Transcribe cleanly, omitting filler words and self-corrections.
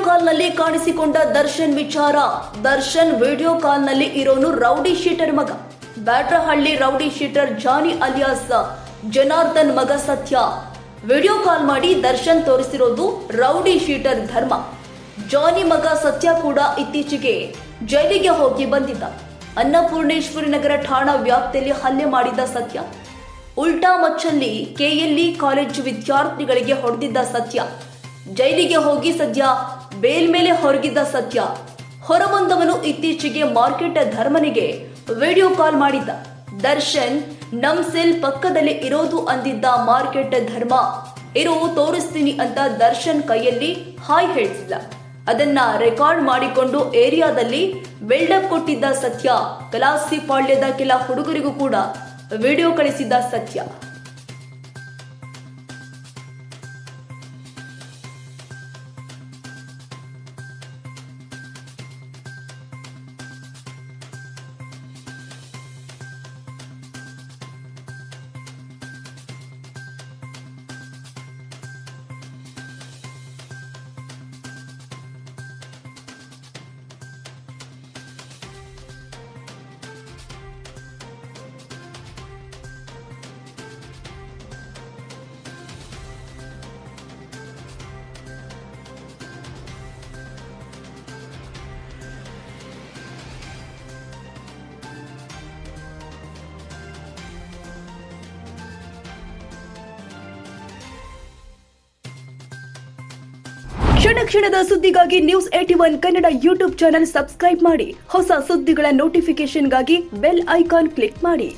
ಕಾಲ್ನಲ್ಲಿ ಕಾಣಿಸಿಕೊಂಡ ದರ್ಶನ್ ವಿಚಾರ. ದರ್ಶನ್ ವಿಡಿಯೋ ಕಾಲ್ನಲ್ಲಿ ಇರೋನು ರೌಡಿ ಶೀಟರ್ ಮಗ. ಬ್ಯಾಟ್ರಹಳ್ಳಿ ರೌಡಿ ಶೀಟರ್ ಜಾನಿ ಅಲಿಯಾಸ್ ಜನಾರ್ದನ್ ಮಗ ಸತ್ಯ. ವಿಡಿಯೋ ಕಾಲ್ ಮಾಡಿ ದರ್ಶನ್ ತೋರಿಸಿರೋದು ರೌಡಿ ಶೀಟರ್ ಧರ್ಮ. ಜಾನಿ ಮಗ ಸತ್ಯ ಕೂಡ ಇತ್ತೀಚೆಗೆ ಜೈಲಿಗೆ ಹೋಗಿ ಬಂದಿದ್ದ. ಅನ್ನಪೂರ್ಣೇಶ್ವರಿ ನಗರ ಠಾಣಾ ವ್ಯಾಪ್ತಿಯಲ್ಲಿ ಹಲ್ಲೆ ಮಾಡಿದ್ದ ಸತ್ಯ. ಉಲ್ಟಾ ಮಚ್ಚಲ್ಲಿ ಕೆಎಲ್ಇ ಕಾಲೇಜು ವಿದ್ಯಾರ್ಥಿಗಳಿಗೆ ಹೊಡೆದಿದ್ದ ಸತ್ಯ. ಜೈಲಿಗೆ ಹೋಗಿ ಸದ್ಯ ಬೇಲ್ ಮೇಲೆ ಹೊರಗಿದ್ದ ಸತ್ಯ. ಹೊರಬಂದವನು ಇತ್ತೀಚೆಗೆ ಮಾರ್ಕೆಟ್ ಧರ್ಮನಿಗೆ ವಿಡಿಯೋ ಕಾಲ್ ಮಾಡಿದ್ದ. ದರ್ಶನ್ ನಮ್ ಸೆಲ್ ಪಕ್ಕದಲ್ಲಿ ಇರೋದು ಅಂದಿದ್ದ ಮಾರ್ಕೆಟ್ ಧರ್ಮ. ಇರೋ ತೋರಿಸ್ತೀನಿ ಅಂತ ದರ್ಶನ್ ಕೈಯಲ್ಲಿ ಹಾಯ್ ಹೇಳ್ತಿದ್ದ. ಅದನ್ನ ರೆಕಾರ್ಡ್ ಮಾಡಿಕೊಂಡು ಏರಿಯಾದಲ್ಲಿ ಬಿಲ್ಡಪ್ ಕೊಟ್ಟಿದ್ದ ಸತ್ಯ. ಕಲಾಸಿ ಪಾಳ್ಯದ ಕೆಲ ಹುಡುಗರಿಗೂ ಕೂಡ ವಿಡಿಯೋ ಕಳಿಸಿದ್ದ ಸತ್ಯ. ಕ್ಷಣ ಕ್ಷಣದ ಸುದ್ದಿಗಾಗಿ News81 Kannada YouTube channel subscribe ಮಾಡಿ. ಹೊಸ ಸುದ್ದಿಗಳ ನೋಟಿಫಿಕೇಶನ್ಗಾಗಿ ಬೆಲ್ ಐಕಾನ್ ಕ್ಲಿಕ್ ಮಾಡಿ.